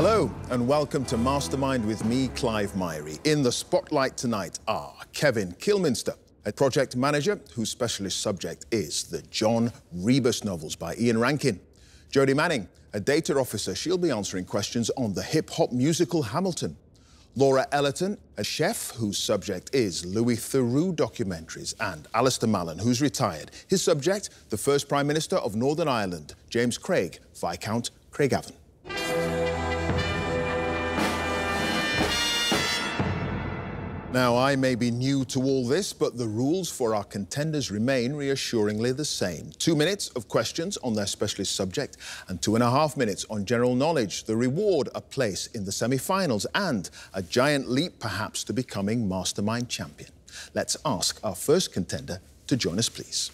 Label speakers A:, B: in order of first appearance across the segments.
A: Hello and welcome to Mastermind with me, Clive Myrie. In the spotlight tonight are Kevin Kilminster, a project manager whose specialist subject is the John Rebus novels by Ian Rankin. Jodie Manning, a data officer, she'll be answering questions on the hip-hop musical Hamilton. Laura Ellerton, a chef whose subject is Louis Theroux documentaries, and Alistair Mallon, who's retired. His subject, the first Prime Minister of Northern Ireland, James Craig, Viscount Craigavon. Now, I may be new to all this, but the rules for our contenders remain reassuringly the same. 2 minutes of questions on their specialist subject and 2.5 minutes on general knowledge. The reward, a place in the semi-finals and a giant leap, perhaps, to becoming Mastermind champion. Let's ask our first contender to join us, please.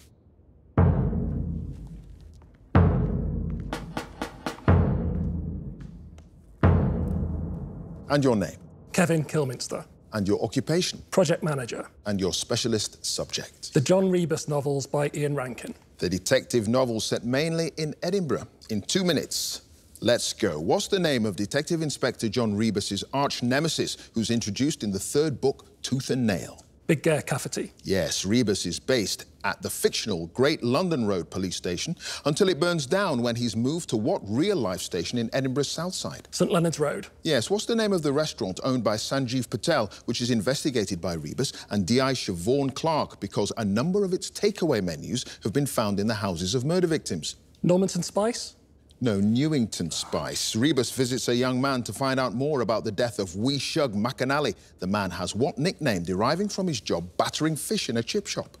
A: And your name?
B: Kevin Kilminster.
A: And your occupation?
B: Project manager.
A: And your specialist subject?
B: The John Rebus novels by Ian Rankin.
A: The detective novels set mainly in Edinburgh. In 2 minutes, let's go. What's the name of Detective Inspector John Rebus's arch nemesis, who's introduced in the third book, Tooth and Nail?
B: Big Gare Cafferty.
A: Yes, Rebus is based at the fictional Great London Road police station until it burns down when he's moved to what real-life station in Edinburgh's south side?
B: St Leonard's Road.
A: Yes, what's the name of the restaurant owned by Sanjeev Patel, which is investigated by Rebus and D.I. Siobhan Clarke because a number of its takeaway menus have been found in the houses of murder victims?
B: Normanton Spice?
A: No, Newington Spice. Rebus visits a young man to find out more about the death of Wee Shug McAnally. The man has what nickname deriving from his job battering fish in a chip shop?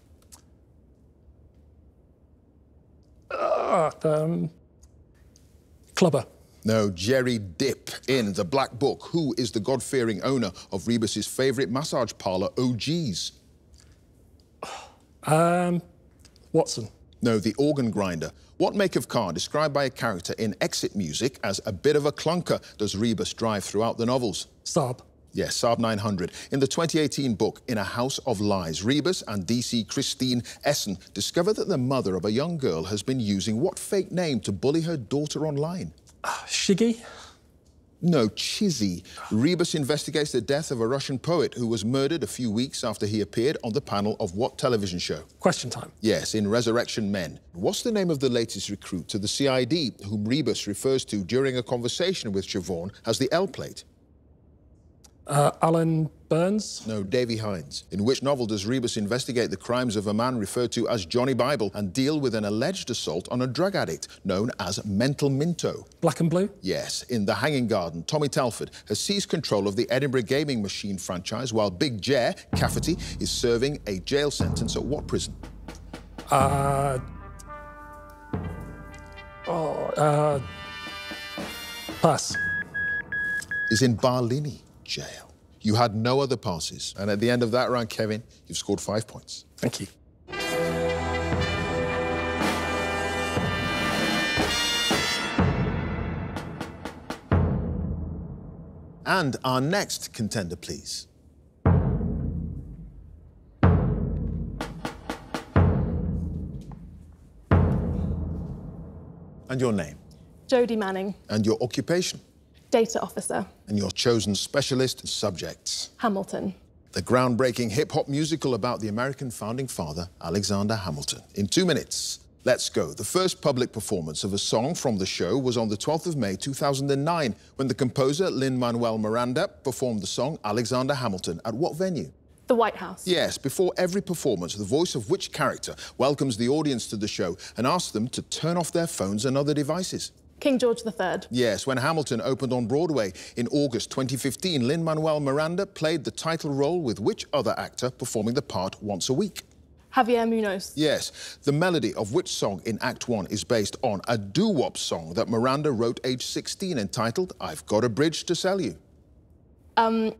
B: Clubber.
A: No, Jerry Dip. In The Black Book, who is the God-fearing owner of Rebus's favourite massage parlour, OG's?
B: Watson.
A: No, the organ grinder. What make of car, described by a character in Exit Music as a bit of a clunker, does Rebus drive throughout the novels?
B: Saab.
A: Yes, Saab 900. In the 2018 book, In a House of Lies, Rebus and DC Christine Essen discover that the mother of a young girl has been using what fake name to bully her daughter online?
B: Shiggy.
A: No, Chizzy. Rebus investigates the death of a Russian poet who was murdered a few weeks after he appeared on the panel of what television show?
B: Question Time.
A: Yes, in Resurrection Men. What's the name of the latest recruit to the CID, whom Rebus refers to during a conversation with Siobhan as the L plate?
B: Alan Burns?
A: No, Davy Hines. In which novel does Rebus investigate the crimes of a man referred to as Johnny Bible and deal with an alleged assault on a drug addict known as Mental Minto?
B: Black and Blue?
A: Yes. In The Hanging Garden, Tommy Telford has seized control of the Edinburgh gaming machine franchise while Big Ger Cafferty is serving a jail sentence at what prison?
B: Pass.
A: Is in Barlini jail. You had no other passes. And at the end of that round, Kevin, you've scored 5 points.
B: Thank you.
A: And our next contender, please. And your name?
C: Jodie Manning.
A: And your occupation?
C: Data officer.
A: And your chosen specialist subjects?
C: Hamilton.
A: The groundbreaking hip-hop musical about the American founding father, Alexander Hamilton. In 2 minutes, let's go. The first public performance of a song from the show was on the 12th of May 2009, when the composer Lin-Manuel Miranda performed the song Alexander Hamilton at what venue?
C: The White House.
A: Yes, before every performance, the voice of which character welcomes the audience to the show and asks them to turn off their phones and other devices?
C: King George III.
A: Yes, when Hamilton opened on Broadway in August 2015, Lin-Manuel Miranda played the title role with which other actor performing the part once a week?
C: Javier Munoz.
A: Yes, the melody of which song in Act 1 is based on a doo-wop song that Miranda wrote age 16 entitled I've Got a Bridge to Sell You?
C: Oh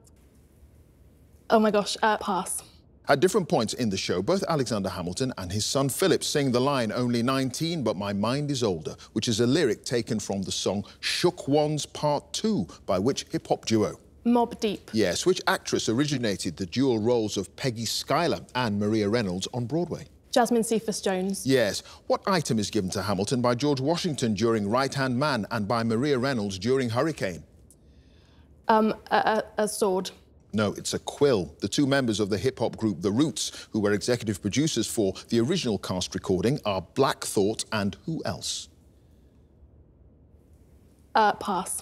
C: my gosh, pass.
A: At different points in the show, both Alexander Hamilton and his son Philip sing the line, only 19, but my mind is older, which is a lyric taken from the song Shook Ones Part 2, by which hip-hop duo?
C: Mobb Deep.
A: Yes, which actress originated the dual roles of Peggy Schuyler and Maria Reynolds on Broadway?
C: Jasmine Cephas Jones.
A: Yes. What item is given to Hamilton by George Washington during Right Hand Man and by Maria Reynolds during Hurricane?
C: A sword.
A: No, it's a quill. The two members of the hip-hop group The Roots, who were executive producers for the original cast recording, are Black Thought and who else?
C: Pass.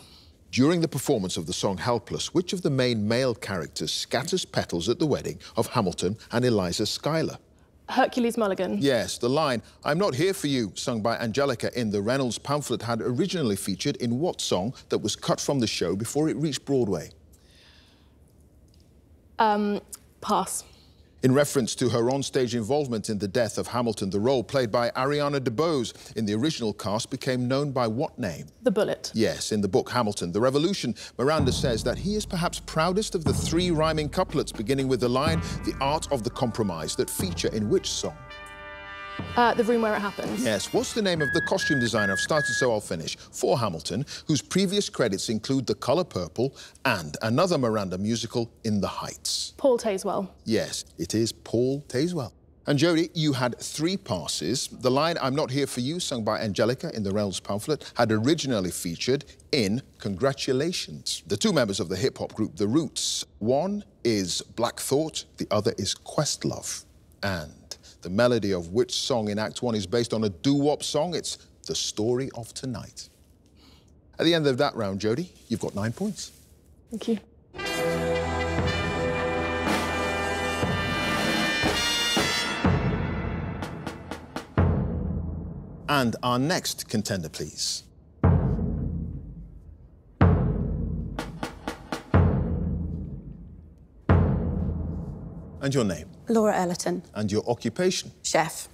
A: During the performance of the song Helpless, which of the main male characters scatters petals at the wedding of Hamilton and Eliza Schuyler?
C: Hercules Mulligan.
A: Yes, the line, "I'm not here for you," sung by Angelica in the Reynolds pamphlet, had originally featured in what song that was cut from the show before it reached Broadway?
C: Pass.
A: In reference to her onstage involvement in the death of Hamilton, the role played by Ariana DeBose in the original cast became known by what name?
C: The Bullet.
A: Yes, in the book Hamilton, The Revolution, Miranda says that he is perhaps proudest of the three rhyming couplets beginning with the line, "The art of the compromise," that feature in which song?
C: The Room Where It Happens.
A: Yes, what's the name of the costume designer, I've started so I'll finish, for Hamilton, whose previous credits include The Colour Purple and another Miranda musical, In the Heights?
C: Paul Tazewell.
A: Yes, it is Paul Tazewell. And Jodie, you had 3 passes. The line, "I'm not here for you," sung by Angelica in the Reynolds pamphlet, had originally featured in Congratulations. The two members of the hip-hop group The Roots, one is Black Thought, the other is Questlove. And the melody of which song in Act 1 is based on a doo-wop song? It's The Story of Tonight. At the end of that round, Jodie, you've got 9 points.
C: Thank you.
A: And our next contender, please. And your name?
D: Laura Ellerton.
A: And your occupation?
D: Chef.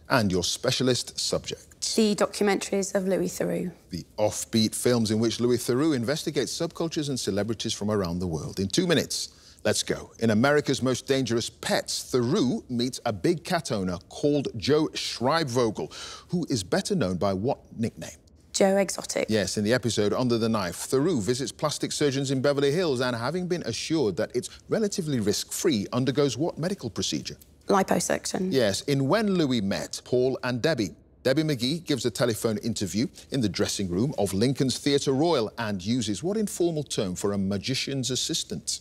A: And your specialist subject?
D: The documentaries of Louis Theroux.
A: The offbeat films in which Louis Theroux investigates subcultures and celebrities from around the world. In 2 minutes, let's go. In America's Most Dangerous Pets, Theroux meets a big cat owner called Joe Schreibvogel, who is better known by what nickname?
D: Joe Exotic.
A: Yes, in the episode Under the Knife, Theroux visits plastic surgeons in Beverly Hills and, having been assured that it's relatively risk-free, undergoes what medical procedure?
D: Liposuction.
A: Yes, in When Louis Met Paul and Debbie, Debbie McGee gives a telephone interview in the dressing room of Lincoln's Theatre Royal and uses what informal term for a magician's assistant?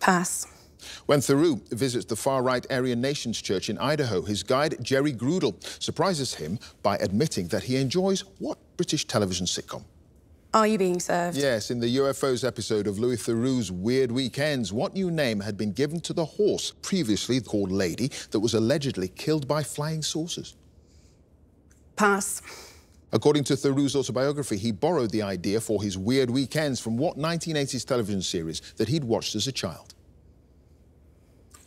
D: Pass.
A: When Theroux visits the far-right Aryan Nations Church in Idaho, his guide, Jerry Grudel, surprises him by admitting that he enjoys what British television sitcom?
D: Are You Being Served?
A: Yes, in the UFOs episode of Louis Theroux's Weird Weekends, what new name had been given to the horse, previously called Lady, that was allegedly killed by flying saucers?
D: Pass.
A: According to Theroux's autobiography, he borrowed the idea for his Weird Weekends from what 1980s television series that he'd watched as a child?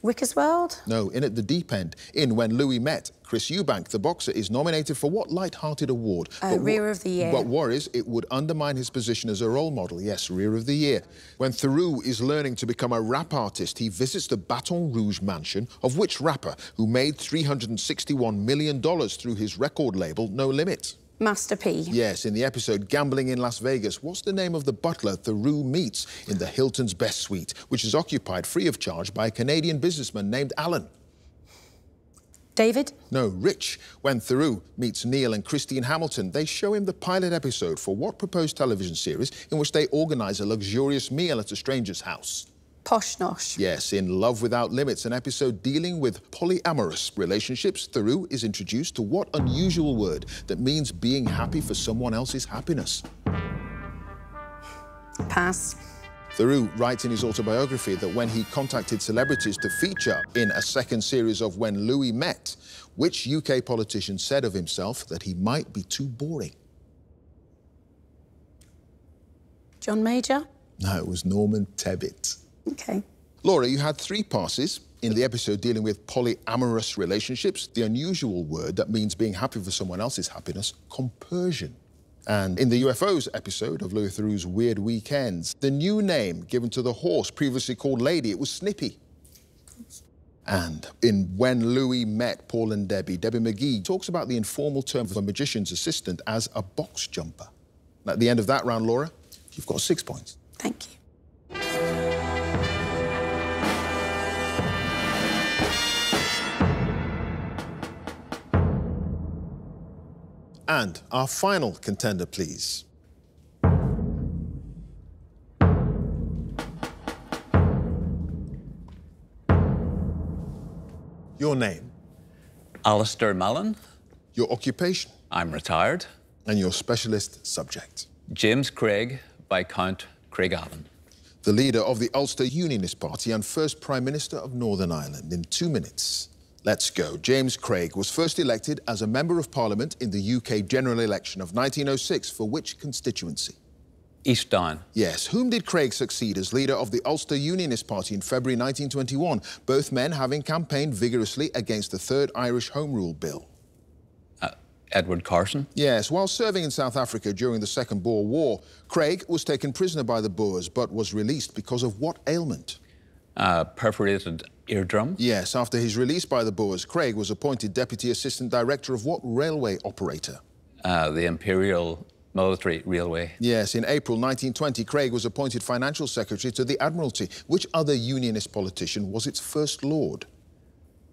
D: Wicker's World?
A: No, in At the Deep End. In When Louis Met, Chris Eubank, the boxer, is nominated for what light-hearted award?
D: Rear of the Year.
A: But worries it would undermine his position as a role model. Yes, Rear of the Year. When Theroux is learning to become a rap artist, he visits the Baton Rouge mansion of which rapper who made $361 million through his record label No Limit?
D: Master P.
A: Yes, in the episode Gambling in Las Vegas, what's the name of the butler Theroux meets in the Hilton's Best Suite, which is occupied free of charge by a Canadian businessman named Alan?
D: David?
A: No, Rich. When Theroux meets Neil and Christine Hamilton, they show him the pilot episode for what proposed television series in which they organise a luxurious meal at a stranger's house?
D: Posh Nosh.
A: Yes, in Love Without Limits, an episode dealing with polyamorous relationships, Theroux is introduced to what unusual word that means being happy for someone else's happiness?
D: Pass.
A: Theroux writes in his autobiography that when he contacted celebrities to feature in a second series of When Louis Met, which UK politician said of himself that he might be too boring?
D: John Major?
A: No, it was Norman Tebbit.
D: OK.
A: Laura, you had 3 passes in the episode dealing with polyamorous relationships, the unusual word that means being happy for someone else's happiness, compersion. And in the UFOs episode of Louis Theroux's Weird Weekends, the new name given to the horse previously called Lady, it was Snippy. And in When Louis Met Paul and Debbie, Debbie McGee talks about the informal term for a magician's assistant as a box jumper. And at the end of that round, Laura, you've got 6 points.
D: Thank you.
A: And our final contender, please. Your name?
E: Alistair Mallon.
A: Your occupation?
E: I'm retired.
A: And your specialist subject?
E: James Craig, Viscount Craigavon.
A: The leader of the Ulster Unionist Party and first Prime Minister of Northern Ireland in 2 minutes. Let's go. James Craig was first elected as a Member of Parliament in the UK general election of 1906 for which constituency?
E: East Down.
A: Yes. Whom did Craig succeed as leader of the Ulster Unionist Party in February 1921, both men having campaigned vigorously against the Third Irish Home Rule Bill?
E: Edward Carson.
A: Yes. While serving in South Africa during the Second Boer War, Craig was taken prisoner by the Boers but was released because of what ailment?
E: Perforated eardrum.
A: Yes. After his release by the Boers, Craig was appointed Deputy Assistant Director of what railway operator?
E: The Imperial Military Railway.
A: Yes. In April 1920, Craig was appointed Financial Secretary to the Admiralty. Which other Unionist politician was its First Lord?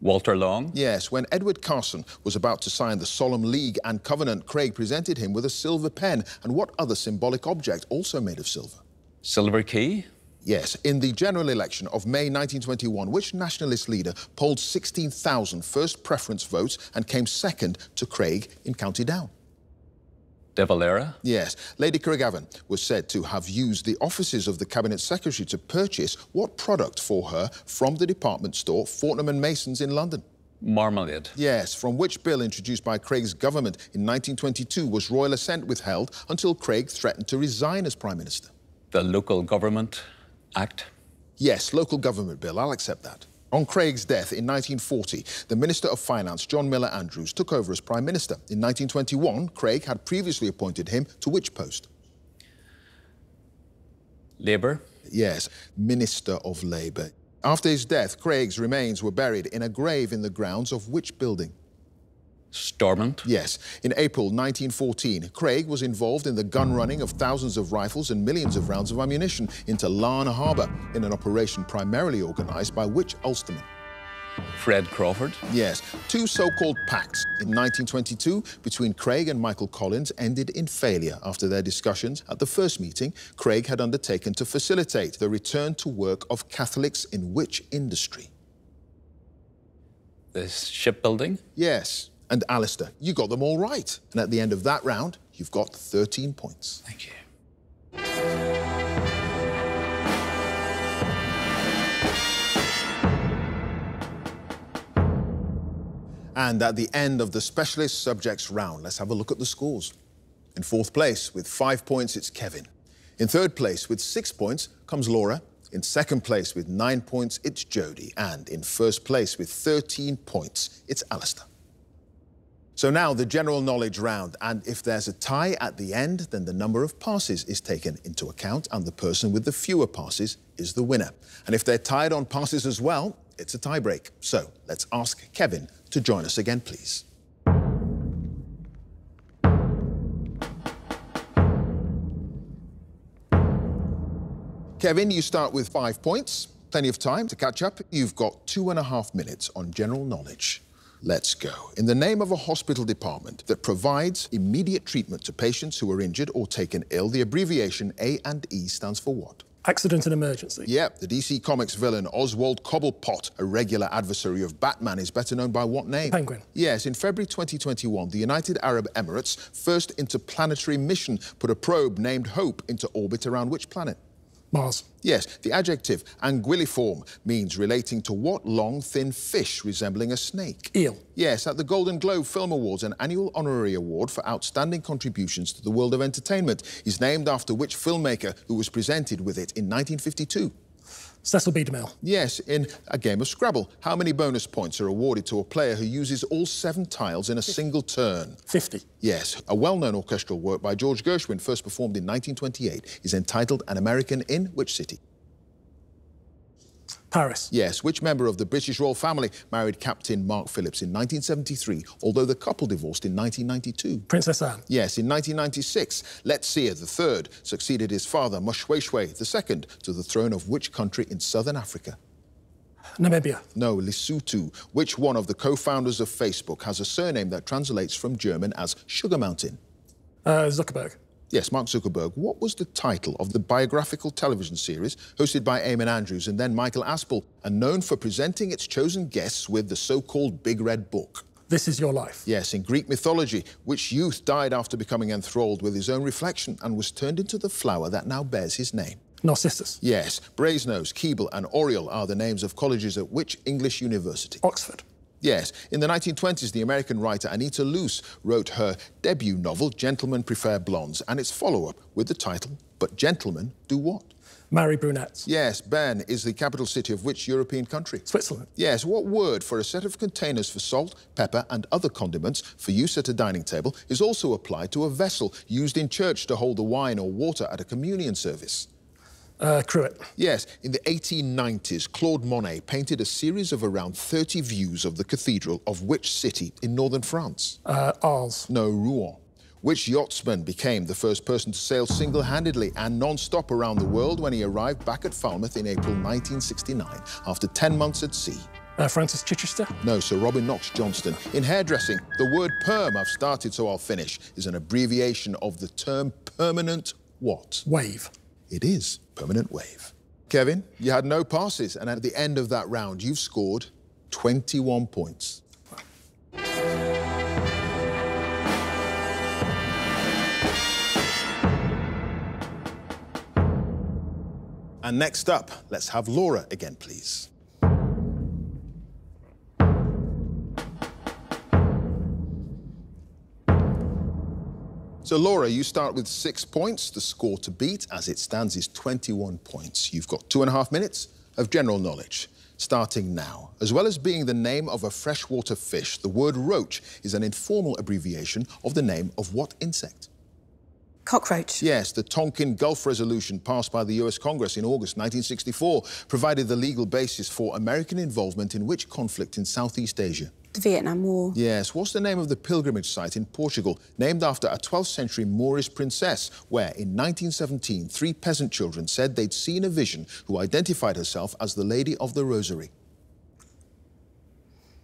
E: Walter Long.
A: Yes. When Edward Carson was about to sign the Solemn League and Covenant, Craig presented him with a silver pen. And what other symbolic object also made of silver?
E: Silver Key.
A: Yes. In the general election of May 1921, which nationalist leader polled 16,000 first preference votes and came second to Craig in County Down?
E: De Valera.
A: Yes. Lady Craigavon was said to have used the offices of the Cabinet Secretary to purchase what product for her from the department store Fortnum & Mason's in London?
E: Marmalade.
A: Yes. From which bill introduced by Craig's government in 1922 was royal assent withheld until Craig threatened to resign as Prime Minister?
E: The Local Government Act.
A: Yes, local government bill. I'll accept that. On Craig's death in 1940, the Minister of Finance, John Miller Andrews, took over as Prime Minister. In 1921, Craig had previously appointed him to which post?
E: Labour.
A: Yes, Minister of Labour. After his death, Craig's remains were buried in a grave in the grounds of which building?
E: Stormont.
A: Yes. In April 1914, Craig was involved in the gun running of thousands of rifles and millions of rounds of ammunition into Larne Harbour in an operation primarily organised by which Ulsterman?
E: Fred Crawford.
A: Yes. Two so-called pacts in 1922 between Craig and Michael Collins ended in failure after their discussions. At the first meeting, Craig had undertaken to facilitate the return to work of Catholics in which industry?
E: The shipbuilding.
A: Yes. And Alistair, you got them all right. And at the end of that round, you've got 13 points.
E: Thank you.
A: And at the end of the specialist subjects round, let's have a look at the scores. In fourth place, with 5 points, it's Kevin. In third place, with 6 points, comes Laura. In second place, with 9 points, it's Jodie. And in first place, with 13 points, it's Alistair. So now the general knowledge round, and if there's a tie at the end, then the number of passes is taken into account and the person with the fewer passes is the winner. And if they're tied on passes as well, it's a tie break. So let's ask Kevin to join us again, please. Kevin, you start with 5 points. Plenty of time to catch up. You've got 2.5 minutes on general knowledge. Let's go. In the name of a hospital department that provides immediate treatment to patients who are injured or taken ill, the abbreviation A&E stands for what?
B: Accident and emergency.
A: Yep, the DC Comics villain Oswald Cobblepot, a regular adversary of Batman, is better known by what name?
B: Penguin.
A: Yes, in February 2021, the United Arab Emirates' first interplanetary mission put a probe named Hope into orbit around which planet?
B: Mars.
A: Yes, the adjective anguilliform means relating to what long, thin fish resembling a snake?
B: Eel.
A: Yes, at the Golden Globe Film Awards, an annual honorary award for outstanding contributions to the world of entertainment is named after which filmmaker who was presented with it in 1952?
B: Cecil B. DeMille.
A: Yes, in a game of Scrabble, how many bonus points are awarded to a player who uses all 7 tiles in a single turn?
B: 50.
A: Yes, a well-known orchestral work by George Gershwin, first performed in 1928, is entitled An American in which city?
B: Paris.
A: Yes, which member of the British royal family married Captain Mark Phillips in 1973, although the couple divorced in 1992?
B: Princess Anne.
A: Yes, in 1996, Letsia III succeeded his father, Moshoeshoe II, to the throne of which country in southern Africa?
B: Namibia.
A: No, Lesotho. Which one of the co-founders of Facebook has a surname that translates from German as Sugar Mountain?
B: Zuckerberg.
A: Yes, Mark Zuckerberg. What was the title of the biographical television series hosted by Eamon Andrews and then Michael Aspel, and known for presenting its chosen guests with the so-called Big Red Book?
B: This Is Your Life.
A: Yes, in Greek mythology, which youth died after becoming enthralled with his own reflection and was turned into the flower that now bears his name?
B: Narcissus.
A: Yes, Brasenose, Keble and Oriel are the names of colleges at which English university?
B: Oxford.
A: Yes, in the 1920s, the American writer Anita Loos wrote her debut novel, Gentlemen Prefer Blondes, and its follow-up with the title, But Gentlemen Do What?
B: Marry brunettes.
A: Yes, Bern is the capital city of which European country?
B: Switzerland.
A: Yes, what word for a set of containers for salt, pepper and other condiments for use at a dining table is also applied to a vessel used in church to hold the wine or water at a communion service?
B: Cruet.
A: Yes, in the 1890s, Claude Monet painted a series of around 30 views of the cathedral of which city in northern France?
B: Arles.
A: No, Rouen. Which yachtsman became the first person to sail single-handedly and non-stop around the world when he arrived back at Falmouth in April 1969 after 10 months at sea?
B: Francis Chichester.
A: No, Sir Robin Knox Johnston. In hairdressing, the word perm, I've started so I'll finish, is an abbreviation of the term permanent what?
B: Wave.
A: It is permanent wave. Kevin, you had no passes, and at the end of that round, you've scored 21 points. And next up, let's have Laura again, please. So, Laura, you start with 6 points. The score to beat, as it stands, is 21 points. You've got 2.5 minutes of general knowledge, starting now. As well as being the name of a freshwater fish, the word roach is an informal abbreviation of the name of what insect?
D: Cockroach.
A: Yes, the Tonkin Gulf Resolution passed by the US Congress in August 1964 provided the legal basis for American involvement in which conflict in Southeast Asia?
D: The Vietnam War.
A: Yes, what's the name of the pilgrimage site in Portugal, named after a 12th century Moorish princess, where in 1917, 3 peasant children said they'd seen a vision who identified herself as the Lady of the Rosary?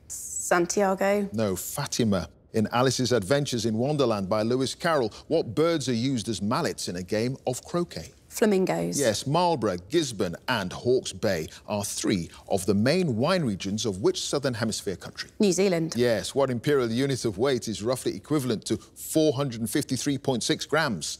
D: Santiago.
A: No, Fatima. In Alice's Adventures in Wonderland by Lewis Carroll, what birds are used as mallets in a game of croquet?
D: Flamingos.
A: Yes, Marlborough, Gisborne and Hawke's Bay are 3 of the main wine regions of which Southern Hemisphere country?
D: New Zealand.
A: Yes, what imperial unit of weight is roughly equivalent to 453.6 grams?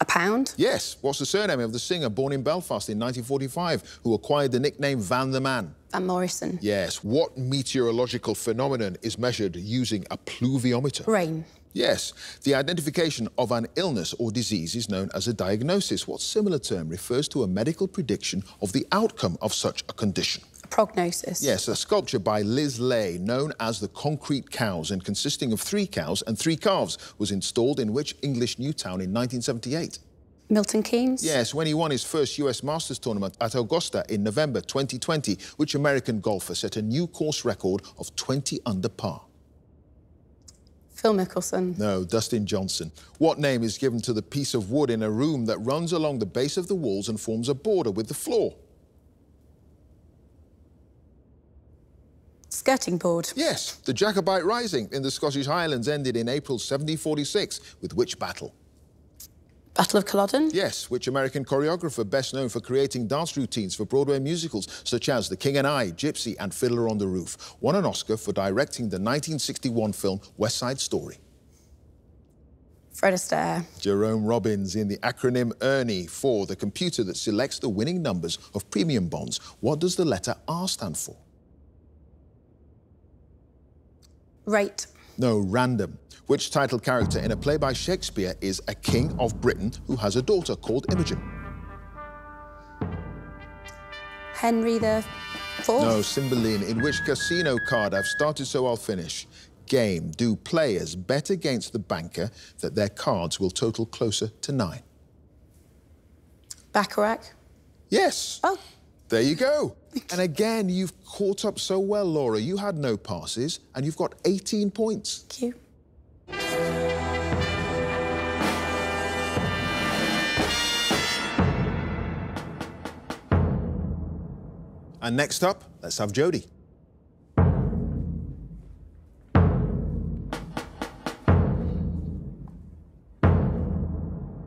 D: A pound.
A: Yes, what's the surname of the singer born in Belfast in 1945 who acquired the nickname Van the Man?
D: Van Morrison.
A: Yes, what meteorological phenomenon is measured using a pluviometer?
D: Rain.
A: Yes, the identification of an illness or disease is known as a diagnosis. What similar term refers to a medical prediction of the outcome of such a condition?
D: A prognosis.
A: Yes, a sculpture by Liz Lay, known as the Concrete Cows and consisting of 3 cows and 3 calves, was installed in which English new town in 1978?
D: Milton Keynes.
A: Yes, when he won his first US Masters tournament at Augusta in November 2020, which American golfer set a new course record of 20 under par?
D: Phil Mickelson.
A: No, Dustin Johnson. What name is given to the piece of wood in a room that runs along the base of the walls and forms a border with the floor?
D: Skirting board.
A: Yes, the Jacobite Rising in the Scottish Highlands ended in April 1746 with which battle?
D: Battle of Culloden.
A: Yes, which American choreographer best known for creating dance routines for Broadway musicals such as The King and I, Gypsy and Fiddler on the Roof, won an Oscar for directing the 1961 film West Side Story?
D: Fred Astaire.
A: Jerome Robbins in the acronym ERNIE for the computer that selects the winning numbers of premium bonds. What does the letter R stand for?
D: Rate.
A: No, random. Which title character in a play by Shakespeare is a king of Britain who has a daughter called Imogen?
D: Henry IV.
A: No, Cymbeline. In which casino card, I've started so I'll finish, game do players bet against the banker that their cards will total closer to 9?
D: Baccarat.
A: Yes.
D: Oh.
A: There you go. And again, you've caught up so well, Laura. You had no passes, and you've got 18 points.
D: Thank you.
A: And next up, let's have Jodie.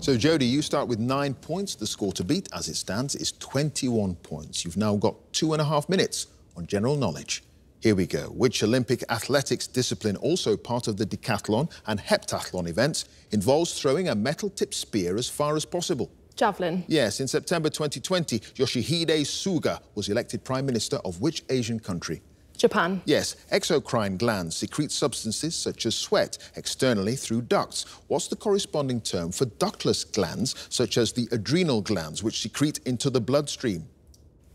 A: So, Jodie, you start with 9 points. The score to beat, as it stands, is 21 points. You've now got 2.5 minutes on general knowledge. Here we go. Which Olympic athletics discipline, also part of the decathlon and heptathlon events, involves throwing a metal-tipped spear as far as possible?
C: Javelin.
A: Yes, in September 2020, Yoshihide Suga was elected Prime Minister of which Asian country?
C: Japan.
A: Yes, exocrine glands secrete substances such as sweat externally through ducts. What's the corresponding term for ductless glands, such as the adrenal glands, which secrete into the bloodstream?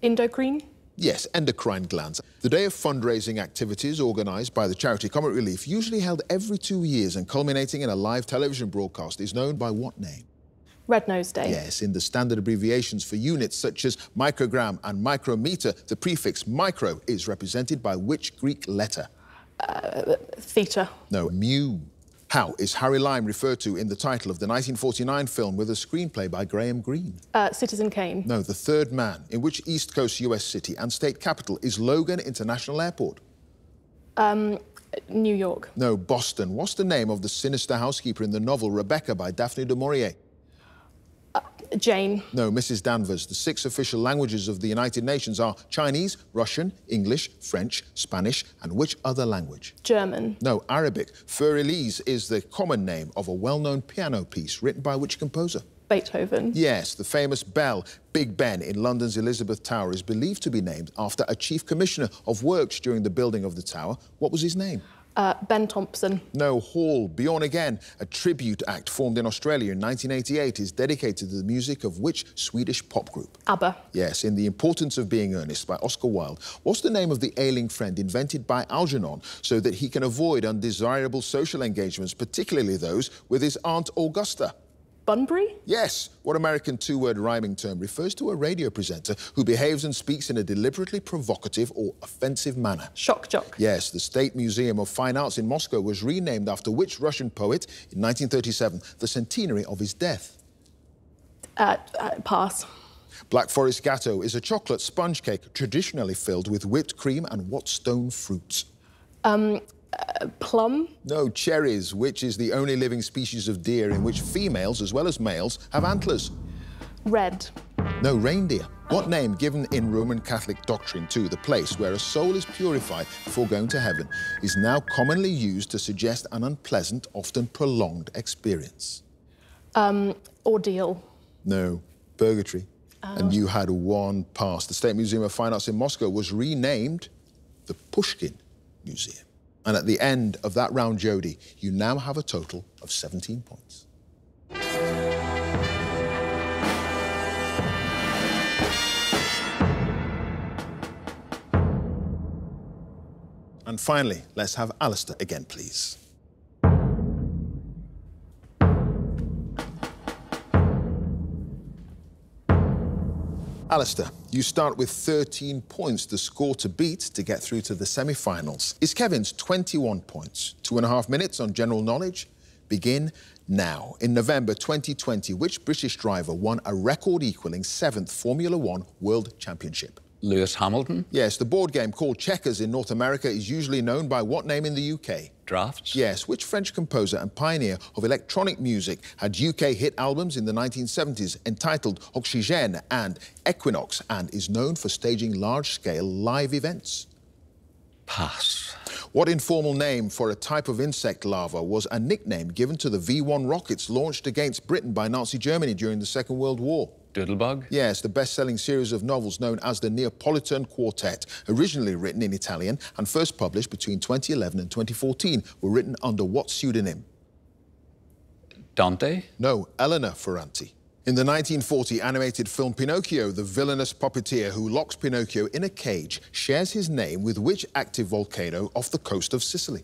C: Endocrine.
A: Yes, endocrine glands. The day of fundraising activities organised by the charity Comic Relief, usually held every 2 years and culminating in a live television broadcast, is known by what name?
C: Red Nose Day.
A: Yes, in the standard abbreviations for units such as microgram and micrometer, the prefix micro is represented by which Greek letter?
C: Theta.
A: No, mu. How is Harry Lime referred to in the title of the 1949 film with a screenplay by Graham Greene?
C: Citizen Kane.
A: No, The Third Man. In which East Coast US city and state capital is Logan International Airport?
C: New York.
A: No, Boston. What's the name of the sinister housekeeper in the novel Rebecca by Daphne du Maurier?
C: Jane.
A: No, Mrs. Danvers. The 6 official languages of the United Nations are Chinese, Russian, English, French, Spanish, and which other language?
C: German.
A: No, Arabic. Fur-Elise is the common name of a well-known piano piece written by which composer?
C: Beethoven.
A: Yes, the famous bell, Big Ben, in London's Elizabeth Tower is believed to be named after a chief commissioner of works during the building of the tower. What was his name?
C: Ben Thompson.
A: No, Hall. Beyond Again, a tribute act formed in Australia in 1988, is dedicated to the music of which Swedish pop group?
C: ABBA.
A: Yes, in The Importance of Being Earnest by Oscar Wilde. What's the name of the ailing friend invented by Algernon so that he can avoid undesirable social engagements, particularly those with his Aunt Augusta?
C: Bunbury?
A: Yes. What American two-word rhyming term refers to a radio presenter who behaves and speaks in a deliberately provocative or offensive manner?
C: Shock jock.
A: Yes. The State Museum of Fine Arts in Moscow was renamed after which Russian poet in 1937, the centenary of his death?
C: Pass.
A: Black Forest Gatto is a chocolate sponge cake traditionally filled with whipped cream and what stone fruits?
C: Plum.
A: No, cherries, which is the only living species of deer in which females, as well as males, have antlers.
C: Red.
A: No, reindeer. What name given in Roman Catholic doctrine to the place where a soul is purified before going to heaven is now commonly used to suggest an unpleasant, often prolonged experience?
C: Ordeal.
A: No, purgatory. And you had one pass. The State Museum of Fine Arts in Moscow was renamed the Pushkin Museum. And at the end of that round, Jodie, you now have a total of 17 points. And finally, let's have Alistair again, please. Alistair, you start with 13 points, the score to beat to get through to the semi-finals. Is Kevin's 21 points. 2.5 minutes on general knowledge. Begin now. In November 2020, which British driver won a record-equalling 7th Formula One World Championship?
E: Lewis Hamilton.
A: Yes, the board game called checkers in North America is usually known by what name in the UK?
E: Drafts.
A: Yes, which French composer and pioneer of electronic music had UK hit albums in the 1970s entitled Oxygène and Equinox and is known for staging large-scale live events?
E: Pass.
A: What informal name for a type of insect larva was a nickname given to the V-1 rockets launched against Britain by Nazi Germany during the Second World War?
E: Doodlebug.
A: Yes, the best-selling series of novels known as the Neapolitan Quartet, originally written in Italian and first published between 2011 and 2014, were written under what pseudonym?
E: Dante.
A: No, Elena Ferranti. In the 1940 animated film Pinocchio, the villainous puppeteer who locks Pinocchio in a cage shares his name with which active volcano off the coast of Sicily?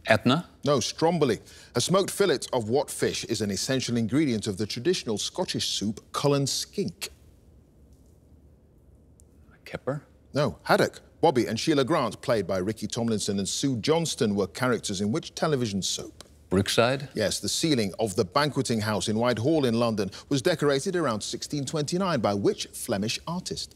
E: Etna.
A: No, Stromboli. A smoked fillet of what fish is an essential ingredient of the traditional Scottish soup Cullen skink?
E: Kipper.
A: No, haddock. Bobby and Sheila Grant, played by Ricky Tomlinson and Sue Johnston, were characters in which television soap?
E: Brookside.
A: Yes, the ceiling of the banqueting house in Whitehall in London was decorated around 1629 by which Flemish artist?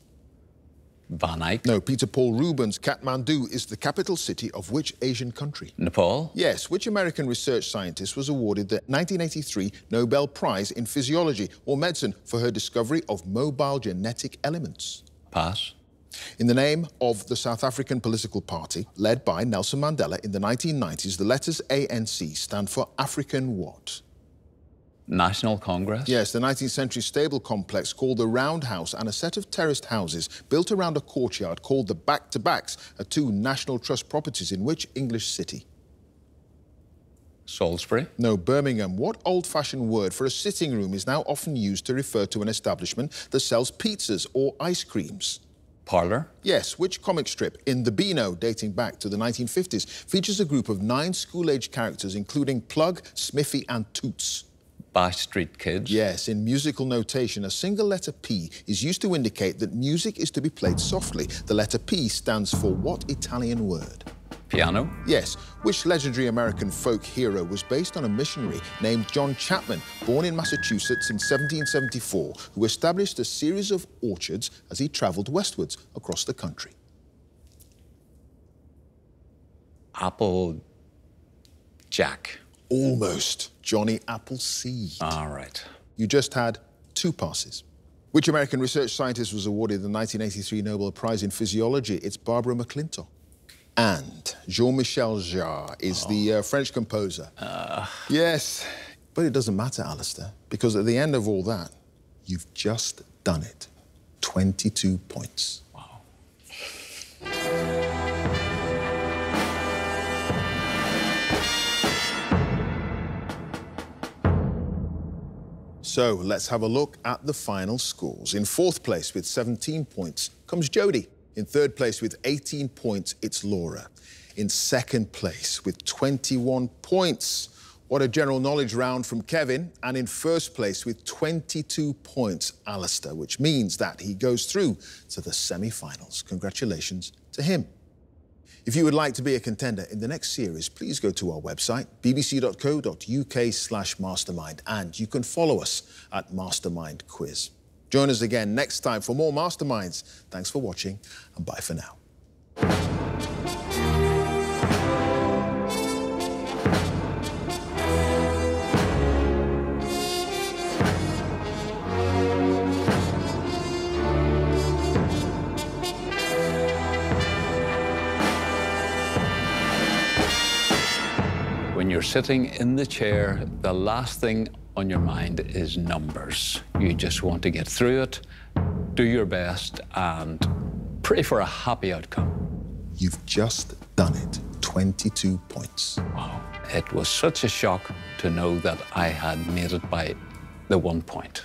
E: Van Eyck.
A: No, Peter Paul Rubens' Kathmandu is the capital city of which Asian country?
E: Nepal.
A: Yes, which American research scientist was awarded the 1983 Nobel Prize in Physiology or Medicine for her discovery of mobile genetic elements?
E: Pass.
A: In the name of the South African political party, led by Nelson Mandela in the 1990s, the letters ANC stand for African what?
E: National Congress.
A: Yes, the 19th century stable complex called the Round House and a set of terraced houses built around a courtyard called the Back-to-Backs are two National Trust properties in which English city?
E: Salisbury.
A: No, Birmingham. What old-fashioned word for a sitting room is now often used to refer to an establishment that sells pizzas or ice creams?
E: Parlour.
A: Yes, which comic strip in The Beano, dating back to the 1950s, features a group of 9 school-age characters, including Plug, Smiffy and Toots?
E: Bash Street Kids.
A: Yes, in musical notation, a single letter P is used to indicate that music is to be played softly. The letter P stands for what Italian word?
E: Piano.
A: Yes, which legendary American folk hero was based on a missionary named John Chapman, born in Massachusetts in 1774, who established a series of orchards as he travelled westwards across the country?
E: Apple Jack.
A: Almost. Johnny Appleseed.
E: All right.
A: You just had 2 passes. Which American research scientist was awarded the 1983 Nobel Prize in Physiology? It's Barbara McClintock. And Jean-Michel Jarre is the French composer. Yes, but it doesn't matter, Alistair, because at the end of all that, you've just done it. 22 points.
E: Wow.
A: So let's have a look at the final scores. In 4th place with 17 points comes Jodie. In 3rd place with 18 points, it's Laura. In 2nd place with 21 points, what a general knowledge round from Kevin. And in 1st place with 22 points, Alistair, which means that he goes through to the semi-finals. Congratulations to him. If you would like to be a contender in the next series, please go to our website, bbc.co.uk/mastermind, and you can follow us at Mastermind Quiz. Join us again next time for more Masterminds. Thanks for watching, and bye for now.
E: When you're sitting in the chair, the last thing on your mind is numbers. You just want to get through it, do your best, and pray for a happy outcome.
A: You've just done it. 22 points.
E: Wow. It was such a shock to know that I had made it by the 1 point.